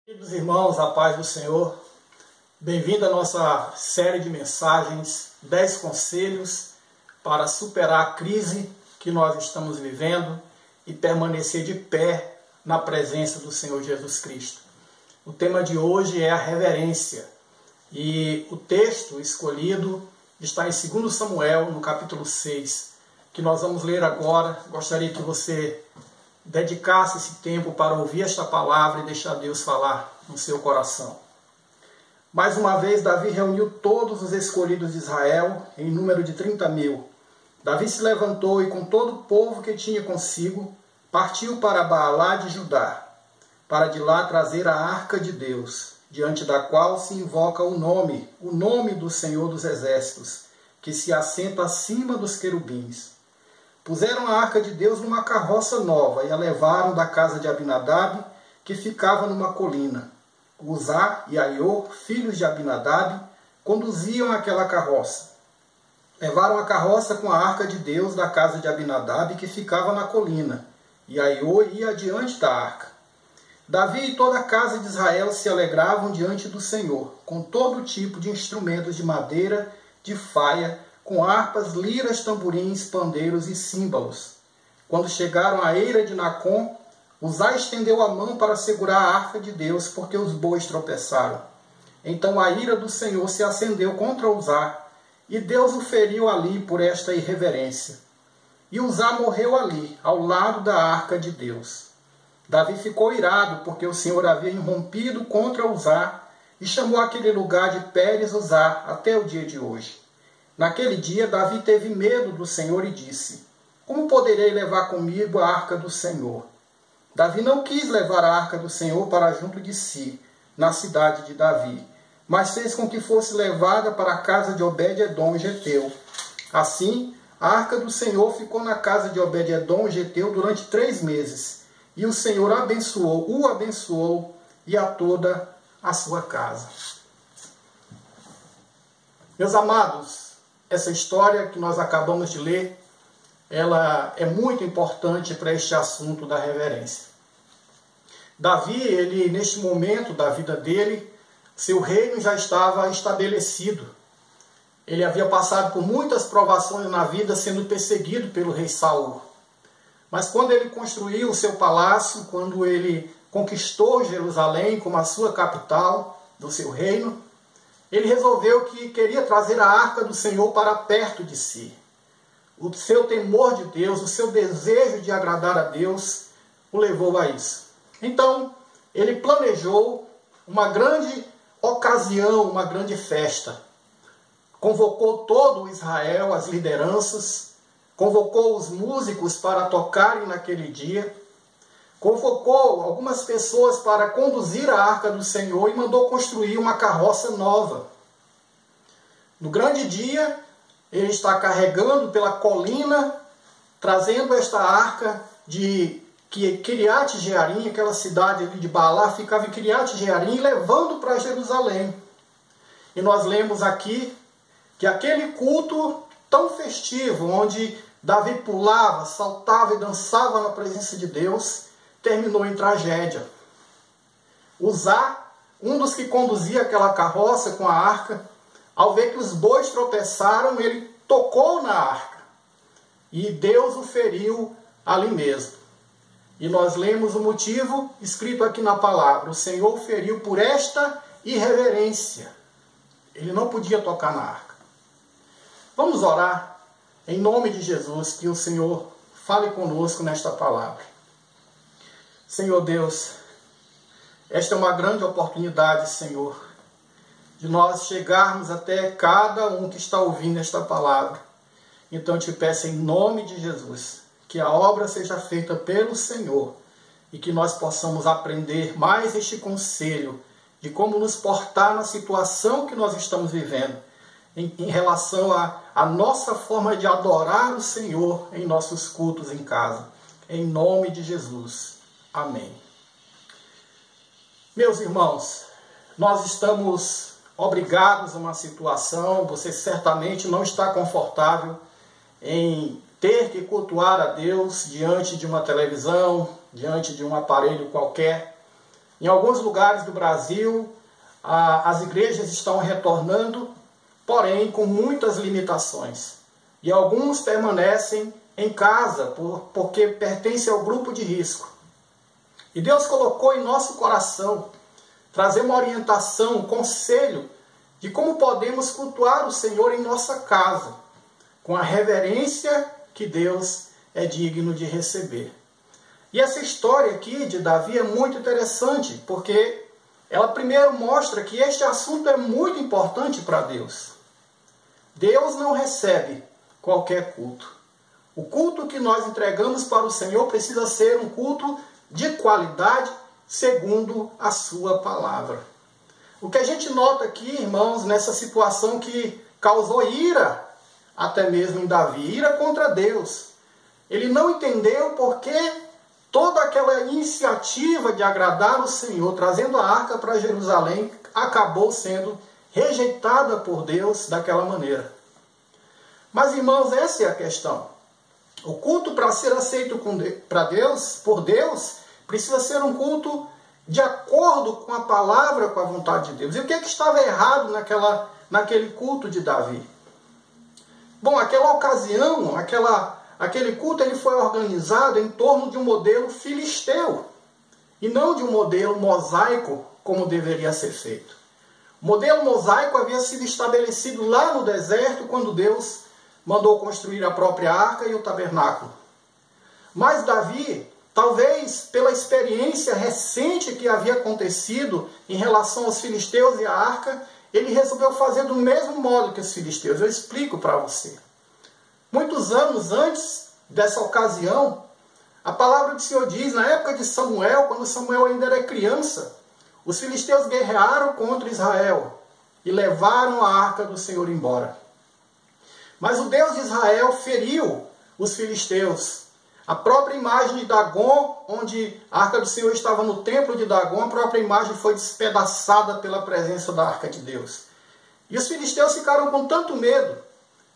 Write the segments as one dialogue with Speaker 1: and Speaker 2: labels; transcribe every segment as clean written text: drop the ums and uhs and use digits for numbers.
Speaker 1: Queridos irmãos, a paz do Senhor, bem-vindo à nossa série de mensagens, 10 conselhos para superar a crise que nós estamos vivendo e permanecer de pé na presença do Senhor Jesus Cristo. O tema de hoje é a reverência e o texto escolhido está em 2 Samuel, no capítulo 6, que nós vamos ler agora. Gostaria que você dedicasse esse tempo para ouvir esta palavra e deixar Deus falar no seu coração. Mais uma vez, Davi reuniu todos os escolhidos de Israel, em número de 30.000. Davi se levantou e, com todo o povo que tinha consigo, partiu para Baalá de Judá, para de lá trazer a arca de Deus, diante da qual se invoca o nome do Senhor dos Exércitos, que se assenta acima dos querubins. Puseram a arca de Deus numa carroça nova e a levaram da casa de Abinadab, que ficava numa colina. Uzá e Aiô, filhos de Abinadab, conduziam aquela carroça. Levaram a carroça com a arca de Deus da casa de Abinadab, que ficava na colina, e Aiô ia adiante da arca. Davi e toda a casa de Israel se alegravam diante do Senhor, com todo tipo de instrumentos de madeira, de faia, com harpas, liras, tamborins, pandeiros e símbolos. Quando chegaram à eira de Nacon, Uzá estendeu a mão para segurar a arca de Deus, porque os bois tropeçaram. Então a ira do Senhor se acendeu contra Uzá, e Deus o feriu ali por esta irreverência. E Uzá morreu ali, ao lado da arca de Deus. Davi ficou irado, porque o Senhor havia irrompido contra Uzá, e chamou aquele lugar de Pérez Uzá até o dia de hoje. Naquele dia, Davi teve medo do Senhor e disse: como poderei levar comigo a arca do Senhor? Davi não quis levar a arca do Senhor para junto de si, na cidade de Davi, mas fez com que fosse levada para a casa de Obed-edom geteu. Assim, a arca do Senhor ficou na casa de Obed-edom geteu durante 3 meses, e o Senhor o abençoou e a toda a sua casa. Meus amados, essa história que nós acabamos de ler, ela é muito importante para este assunto da reverência. Davi, neste momento da vida dele, seu reino já estava estabelecido. Ele havia passado por muitas provações na vida, sendo perseguido pelo rei Saul. Mas quando ele construiu o seu palácio, quando ele conquistou Jerusalém como a sua capital do seu reino, ele resolveu que queria trazer a arca do Senhor para perto de si. O seu temor de Deus, o seu desejo de agradar a Deus, o levou a isso. Então, ele planejou uma grande ocasião, uma grande festa. Convocou todo Israel, as lideranças, convocou os músicos para tocarem naquele dia, convocou algumas pessoas para conduzir a arca do Senhor e mandou construir uma carroça nova. No grande dia, ele está carregando pela colina, trazendo esta arca de Kiriat Jearim, aquela cidade de Baalá, ficava em Kiriat Jearim, levando para Jerusalém. E nós lemos aqui que aquele culto tão festivo, onde Davi pulava, saltava e dançava na presença de Deus, terminou em tragédia. Uzá, um dos que conduzia aquela carroça com a arca, ao ver que os bois tropeçaram, ele tocou na arca. E Deus o feriu ali mesmo. E nós lemos o motivo escrito aqui na palavra: o Senhor o feriu por esta irreverência. Ele não podia tocar na arca. Vamos orar em nome de Jesus, que o Senhor fale conosco nesta palavra. Senhor Deus, esta é uma grande oportunidade, Senhor, de nós chegarmos até cada um que está ouvindo esta palavra. Então te peço em nome de Jesus, que a obra seja feita pelo Senhor e que nós possamos aprender mais este conselho de como nos portar na situação que nós estamos vivendo, em relação à nossa forma de adorar o Senhor em nossos cultos em casa. Em nome de Jesus. Amém. Meus irmãos, nós estamos obrigados a uma situação, você certamente não está confortável em ter que cultuar a Deus diante de uma televisão, diante de um aparelho qualquer. Em alguns lugares do Brasil, as igrejas estão retornando, porém com muitas limitações. E alguns permanecem em casa porque pertencem ao grupo de risco. E Deus colocou em nosso coração trazer uma orientação, um conselho de como podemos cultuar o Senhor em nossa casa, com a reverência que Deus é digno de receber. E essa história aqui de Davi é muito interessante, porque ela primeiro mostra que este assunto é muito importante para Deus. Deus não recebe qualquer culto. O culto que nós entregamos para o Senhor precisa ser um culto de qualidade, segundo a sua palavra. O que a gente nota aqui, irmãos, nessa situação que causou ira, até mesmo em Davi, ira contra Deus. Ele não entendeu porque toda aquela iniciativa de agradar o Senhor, trazendo a arca para Jerusalém, acabou sendo rejeitada por Deus daquela maneira. Mas, irmãos, essa é a questão. O culto, para ser aceito por Deus, precisa ser um culto de acordo com a palavra, com a vontade de Deus. E o que estava errado naquele culto de Davi? Bom, aquela ocasião, aquele culto ele foi organizado em torno de um modelo filisteu e não de um modelo mosaico, como deveria ser feito. O modelo mosaico havia sido estabelecido lá no deserto, quando Deus mandou construir a própria arca e o tabernáculo. Mas Davi, talvez pela experiência recente que havia acontecido em relação aos filisteus e à arca, ele resolveu fazer do mesmo modo que os filisteus. Eu explico para você. Muitos anos antes dessa ocasião, a palavra do Senhor diz, na época de Samuel, quando Samuel ainda era criança, os filisteus guerrearam contra Israel e levaram a arca do Senhor embora. Mas o Deus de Israel feriu os filisteus. A própria imagem de Dagon, onde a arca do Senhor estava no templo de Dagon, a própria imagem foi despedaçada pela presença da arca de Deus. E os filisteus ficaram com tanto medo,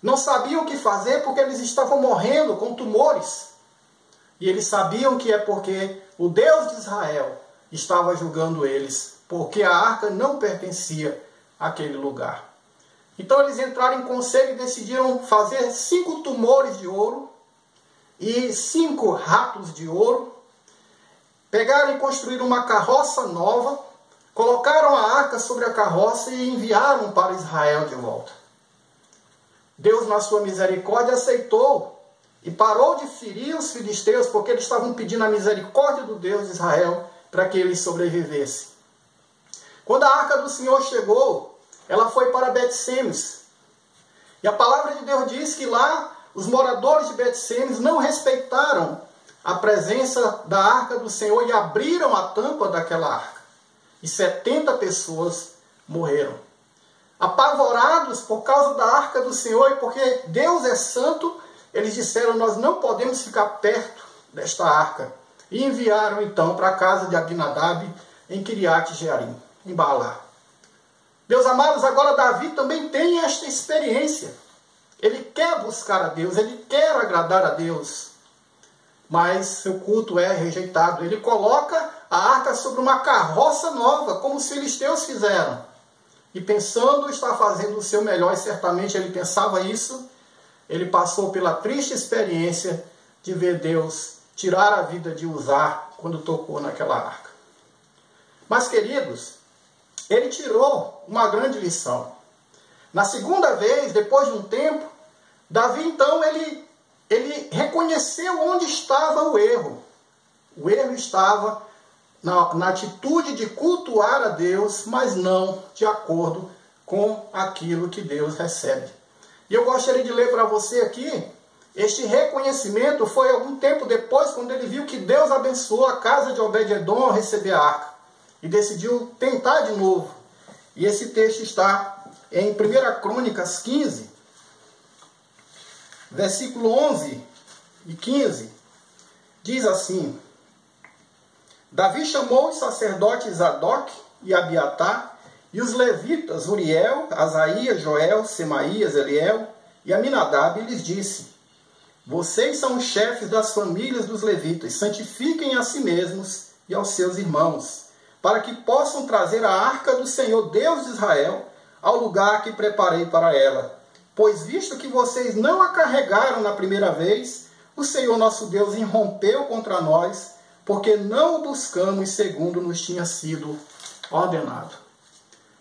Speaker 1: não sabiam o que fazer porque eles estavam morrendo com tumores. E eles sabiam que é porque o Deus de Israel estava julgando eles, porque a arca não pertencia àquele lugar. Então eles entraram em conselho e decidiram fazer 5 tumores de ouro e 5 ratos de ouro. Pegaram e construíram uma carroça nova, colocaram a arca sobre a carroça e enviaram para Israel de volta. Deus, na sua misericórdia, aceitou e parou de ferir os filisteus, porque eles estavam pedindo a misericórdia do Deus de Israel para que eles sobrevivessem. Quando a arca do Senhor chegou, ela foi para Bet-Semes. E a palavra de Deus diz que lá os moradores de Bet-Semes não respeitaram a presença da arca do Senhor e abriram a tampa daquela arca. E 70 pessoas morreram. Apavorados por causa da arca do Senhor e porque Deus é santo, eles disseram, nós não podemos ficar perto desta arca. E enviaram então para a casa de Abinadab em Kiriat Jearim, em Baalá. Meus amados, agora Davi também tem esta experiência. Ele quer buscar a Deus, ele quer agradar a Deus. Mas seu culto é rejeitado. Ele coloca a arca sobre uma carroça nova, como os filisteus fizeram. E pensando estar fazendo o seu melhor, e certamente ele pensava isso, ele passou pela triste experiência de ver Deus tirar a vida de Uzá quando tocou naquela arca. Mas, queridos, ele tirou uma grande lição. Na segunda vez, depois de um tempo, Davi então ele reconheceu onde estava o erro. O erro estava na atitude de cultuar a Deus, mas não de acordo com aquilo que Deus recebe. E eu gostaria de ler para você aqui, este reconhecimento foi algum tempo depois, quando ele viu que Deus abençoou a casa de Obed-Edom ao receber a arca. E decidiu tentar de novo. E esse texto está em 1 Crônicas 15, versículo 11 e 15. Diz assim: Davi chamou os sacerdotes Zadok e Abiatar, e os levitas Uriel, Asaías, Joel, Semaías, Eliel e Aminadab, e lhes disse: vocês são os chefes das famílias dos levitas, santifiquem a si mesmos e aos seus irmãos, para que possam trazer a arca do Senhor Deus de Israel ao lugar que preparei para ela. Pois visto que vocês não a carregaram na primeira vez, o Senhor nosso Deus irrompeu contra nós, porque não o buscamos segundo nos tinha sido ordenado.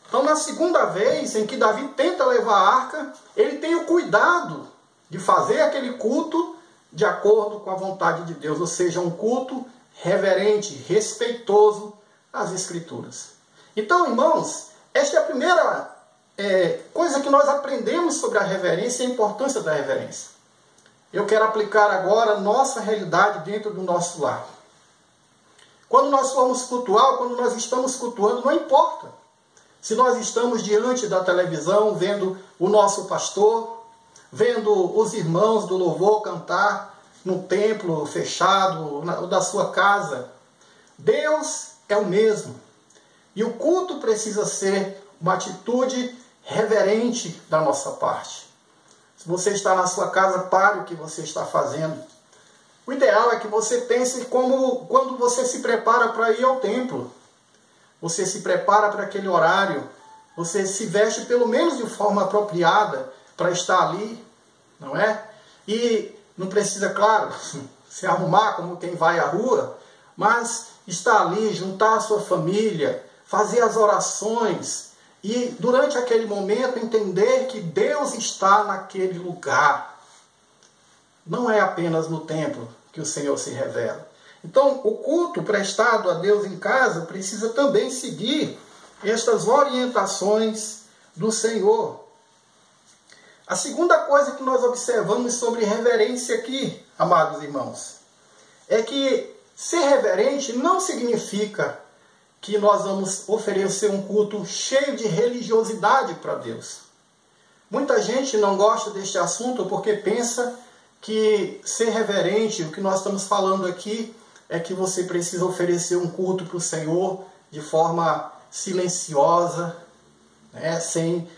Speaker 1: Então, na segunda vez em que Davi tenta levar a arca, ele tem o cuidado de fazer aquele culto de acordo com a vontade de Deus, ou seja, um culto reverente, respeitoso às Escrituras. Então, irmãos, esta é a primeira coisa que nós aprendemos sobre a reverência e a importância da reverência. Eu quero aplicar agora a nossa realidade dentro do nosso lar. Quando nós formos cultuar, quando nós estamos cultuando, não importa se nós estamos diante da televisão, vendo o nosso pastor, vendo os irmãos do louvor cantar no templo fechado, da sua casa. Deus é o mesmo. E o culto precisa ser uma atitude reverente da nossa parte. Se você está na sua casa, pare o que você está fazendo. O ideal é que você pense como quando você se prepara para ir ao templo. Você se prepara para aquele horário. Você se veste pelo menos de forma apropriada para estar ali, não é? E não precisa, claro, se arrumar como quem vai à rua, mas estar ali, juntar a sua família, fazer as orações e durante aquele momento entender que Deus está naquele lugar. Não é apenas no templo que o Senhor se revela. Então, o culto prestado a Deus em casa precisa também seguir estas orientações do Senhor. A segunda coisa que nós observamos sobre reverência aqui, amados irmãos, é que ser reverente não significa que nós vamos oferecer um culto cheio de religiosidade para Deus. Muita gente não gosta deste assunto porque pensa que ser reverente, o que nós estamos falando aqui, é que você precisa oferecer um culto para o Senhor de forma silenciosa, né? sem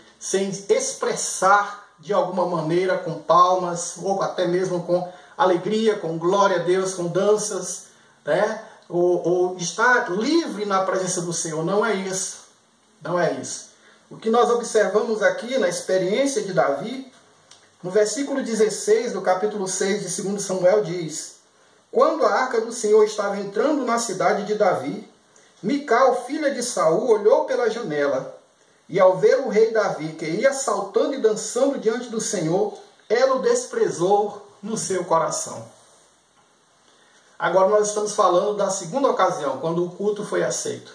Speaker 1: expressar de alguma maneira com palmas, ou até mesmo com alegria, com glória a Deus, com danças, né? ou estar livre na presença do Senhor. Não é isso. Não é isso. O que nós observamos aqui na experiência de Davi, no versículo 16 do capítulo 6 de 2 Samuel diz: quando a arca do Senhor estava entrando na cidade de Davi, Mical, filha de Saul, olhou pela janela, e ao ver o rei Davi, que ia saltando e dançando diante do Senhor, ela o desprezou no seu coração. Agora nós estamos falando da segunda ocasião, quando o culto foi aceito.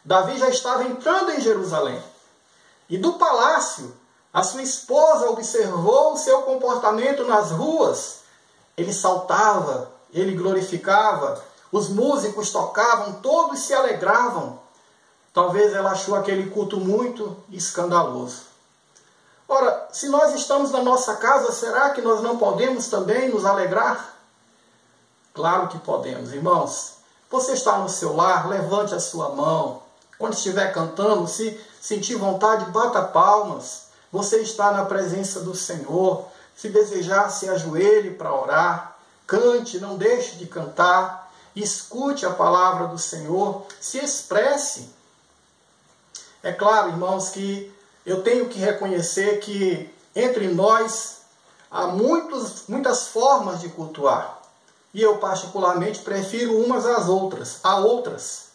Speaker 1: Davi já estava entrando em Jerusalém, e do palácio, a sua esposa observou o seu comportamento nas ruas. Ele saltava, ele glorificava, os músicos tocavam, todos se alegravam. Talvez ela achou aquele culto muito escandaloso. Ora, se nós estamos na nossa casa, será que nós não podemos também nos alegrar? Claro que podemos, irmãos. Você está no seu lar, levante a sua mão. Quando estiver cantando, se sentir vontade, bata palmas. Você está na presença do Senhor. Se desejar, se ajoelhe para orar. Cante, não deixe de cantar. Escute a palavra do Senhor. Se expresse. É claro, irmãos, que eu tenho que reconhecer que entre nós há muitas formas de cultuar. E eu particularmente prefiro umas às outras, a outras.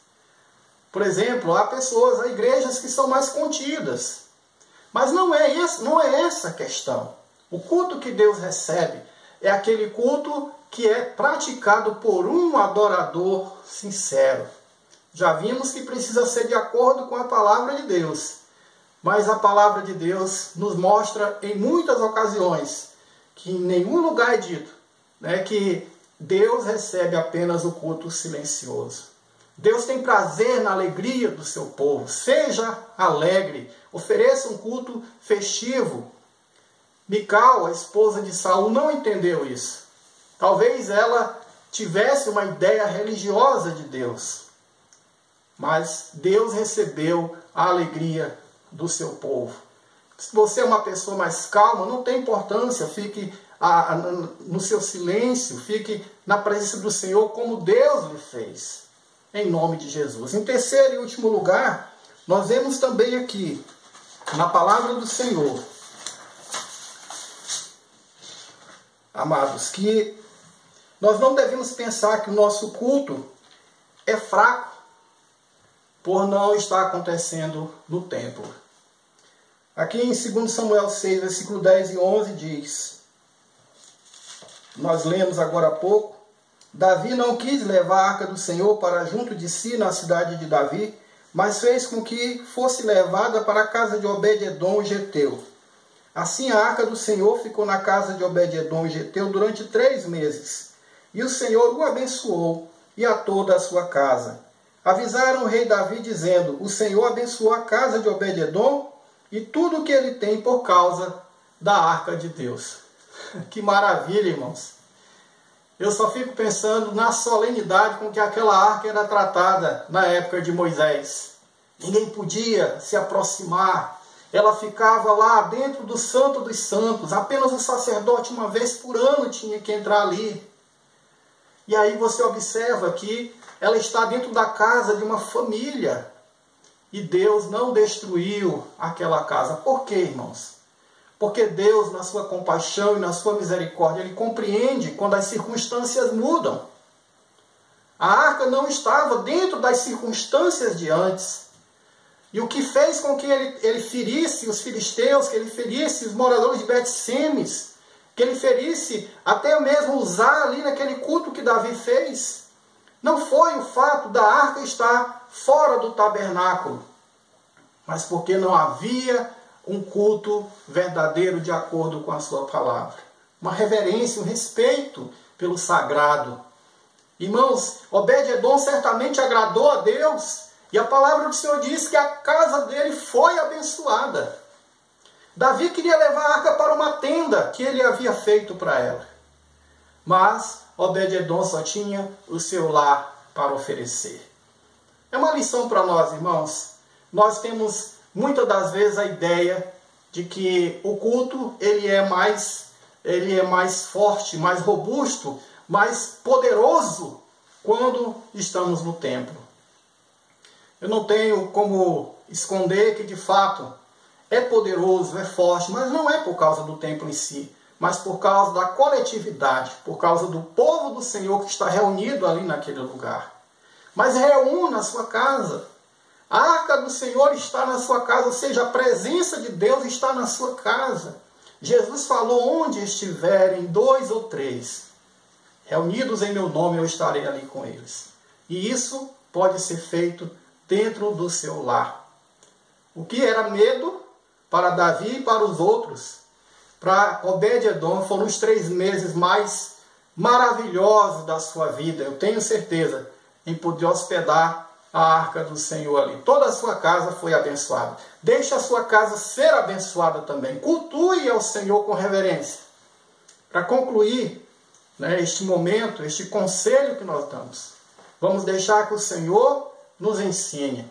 Speaker 1: Por exemplo, há pessoas, há igrejas que são mais contidas. Mas não é essa a questão. O culto que Deus recebe é aquele culto que é praticado por um adorador sincero. Já vimos que precisa ser de acordo com a palavra de Deus. Mas a palavra de Deus nos mostra em muitas ocasiões que em nenhum lugar é dito, né, que Deus recebe apenas o culto silencioso. Deus tem prazer na alegria do seu povo. Seja alegre. Ofereça um culto festivo. Mical, a esposa de Saul, não entendeu isso. Talvez ela tivesse uma ideia religiosa de Deus. Mas Deus recebeu a alegria do seu povo. Se você é uma pessoa mais calma, não tem importância. Fique no seu silêncio. Fique na presença do Senhor como Deus lhe fez. em nome de Jesus. Em terceiro e último lugar, nós vemos também aqui, na palavra do Senhor, amados, que nós não devemos pensar que o nosso culto é fraco por não estar acontecendo no templo. Aqui em 2 Samuel 6, versículo 10 e 11 diz, nós lemos agora há pouco, Davi não quis levar a arca do Senhor para junto de si na cidade de Davi, mas fez com que fosse levada para a casa de Obed-edom o geteu. Assim a arca do Senhor ficou na casa de Obed-edom o geteu durante 3 meses. E o Senhor o abençoou e a toda a sua casa. Avisaram o rei Davi dizendo, o Senhor abençoou a casa de Obed-edom e tudo o que ele tem por causa da arca de Deus. Que maravilha, irmãos! Eu só fico pensando na solenidade com que aquela arca era tratada na época de Moisés. Ninguém podia se aproximar. Ela ficava lá dentro do Santo dos Santos. Apenas o sacerdote uma vez por ano tinha que entrar ali. E aí você observa que ela está dentro da casa de uma família. E Deus não destruiu aquela casa. Por quê, irmãos? Porque Deus, na sua compaixão e na sua misericórdia, Ele compreende quando as circunstâncias mudam. A arca não estava dentro das circunstâncias de antes. E o que fez com que ele ferisse os filisteus, que ele ferisse os moradores de Bet-Semes, que ele ferisse até mesmo Uzá ali naquele culto que Davi fez, não foi o fato da arca estar fora do tabernáculo, mas porque não havia um culto verdadeiro de acordo com a sua palavra. Uma reverência, um respeito pelo sagrado. Irmãos, Obed-edom certamente agradou a Deus, e a palavra do Senhor diz que a casa dele foi abençoada. Davi queria levar a arca para uma tenda que ele havia feito para ela. Mas Obed-edom só tinha o seu lar para oferecer. É uma lição para nós, irmãos. Nós temos muitas das vezes a ideia de que o culto ele é mais forte, mais robusto, mais poderoso quando estamos no templo. Eu não tenho como esconder que de fato é poderoso, é forte, mas não é por causa do templo em si, mas por causa da coletividade, por causa do povo do Senhor que está reunido ali naquele lugar. Mas reúna a sua casa. A arca do Senhor está na sua casa, ou seja, a presença de Deus está na sua casa. Jesus falou, onde estiverem 2 ou 3, reunidos em meu nome, eu estarei ali com eles. E isso pode ser feito dentro do seu lar. O que era medo para Davi e para os outros, para Obed-edom, foram os 3 meses mais maravilhosos da sua vida. Eu tenho certeza em poder hospedar a arca do Senhor ali. Toda a sua casa foi abençoada. Deixe a sua casa ser abençoada também. Cultue ao Senhor com reverência. Para concluir, este momento, este conselho que nós damos, vamos deixar que o Senhor nos ensine.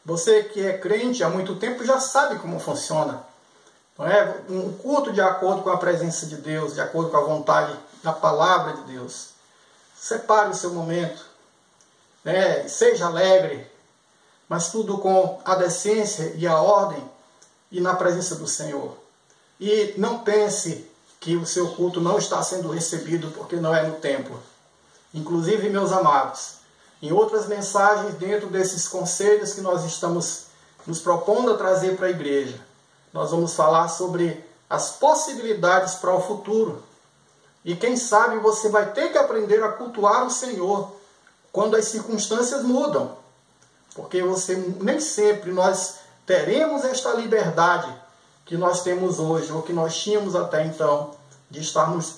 Speaker 1: Você que é crente há muito tempo já sabe como funciona. Não é? Um culto de acordo com a presença de Deus, de acordo com a vontade da palavra de Deus. Separe o seu momento. Seja alegre, mas tudo com a decência e a ordem e na presença do Senhor. E não pense que o seu culto não está sendo recebido porque não é no templo. Inclusive, meus amados, em outras mensagens dentro desses conselhos que nós estamos nos propondo a trazer para a igreja, nós vamos falar sobre as possibilidades para o futuro. E quem sabe você vai ter que aprender a cultuar o Senhor quando as circunstâncias mudam. Porque nem sempre nós teremos esta liberdade que nós temos hoje, ou que nós tínhamos até então, de estarmos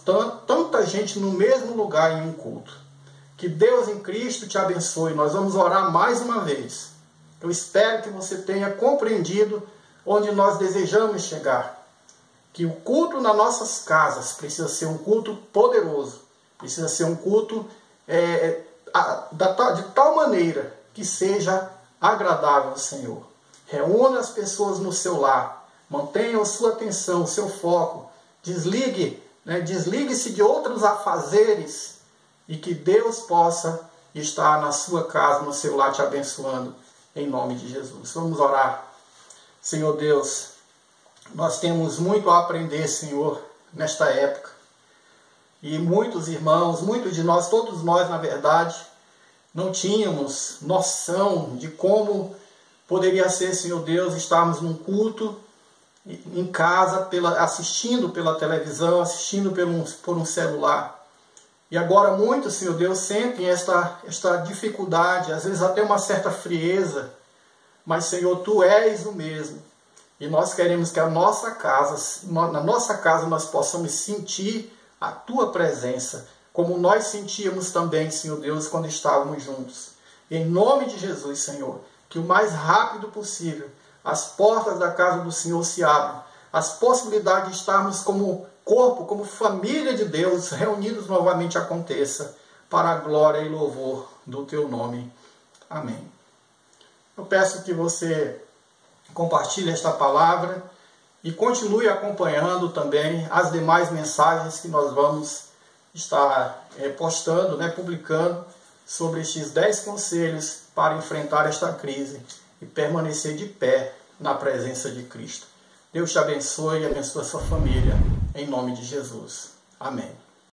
Speaker 1: tanta gente no mesmo lugar em um culto. Que Deus em Cristo te abençoe. Nós vamos orar mais uma vez. Eu espero que você tenha compreendido onde nós desejamos chegar. Que o culto nas nossas casas precisa ser um culto poderoso. Precisa ser um culto de tal maneira que seja agradável ao Senhor. Reúna as pessoas no seu lar. Mantenha a sua atenção, o seu foco. Desligue-se de outros afazeres. E que Deus possa estar na sua casa, no seu lar, te abençoando, em nome de Jesus. Vamos orar. Senhor Deus, nós temos muito a aprender, Senhor, nesta época. E muitos irmãos, muitos de nós, todos nós, na verdade, não tínhamos noção de como poderia ser, Senhor Deus, estarmos num culto, em casa, assistindo pela televisão, assistindo por um celular. E agora muitos, Senhor Deus, sentem esta dificuldade, às vezes até uma certa frieza, mas, Senhor, Tu és o mesmo. E nós queremos que na nossa casa nós possamos sentir a Tua presença, como nós sentíamos também, Senhor Deus, quando estávamos juntos. Em nome de Jesus, Senhor, que o mais rápido possível as portas da casa do Senhor se abram, as possibilidades de estarmos como corpo, como família de Deus, reunidos novamente aconteça, para a glória e louvor do Teu nome. Amém. Eu peço que você compartilhe esta palavra e continue acompanhando também as demais mensagens que nós vamos estar postando, publicando, sobre estes 10 conselhos para enfrentar esta crise e permanecer de pé na presença de Cristo. Deus te abençoe e abençoe a sua família, em nome de Jesus. Amém.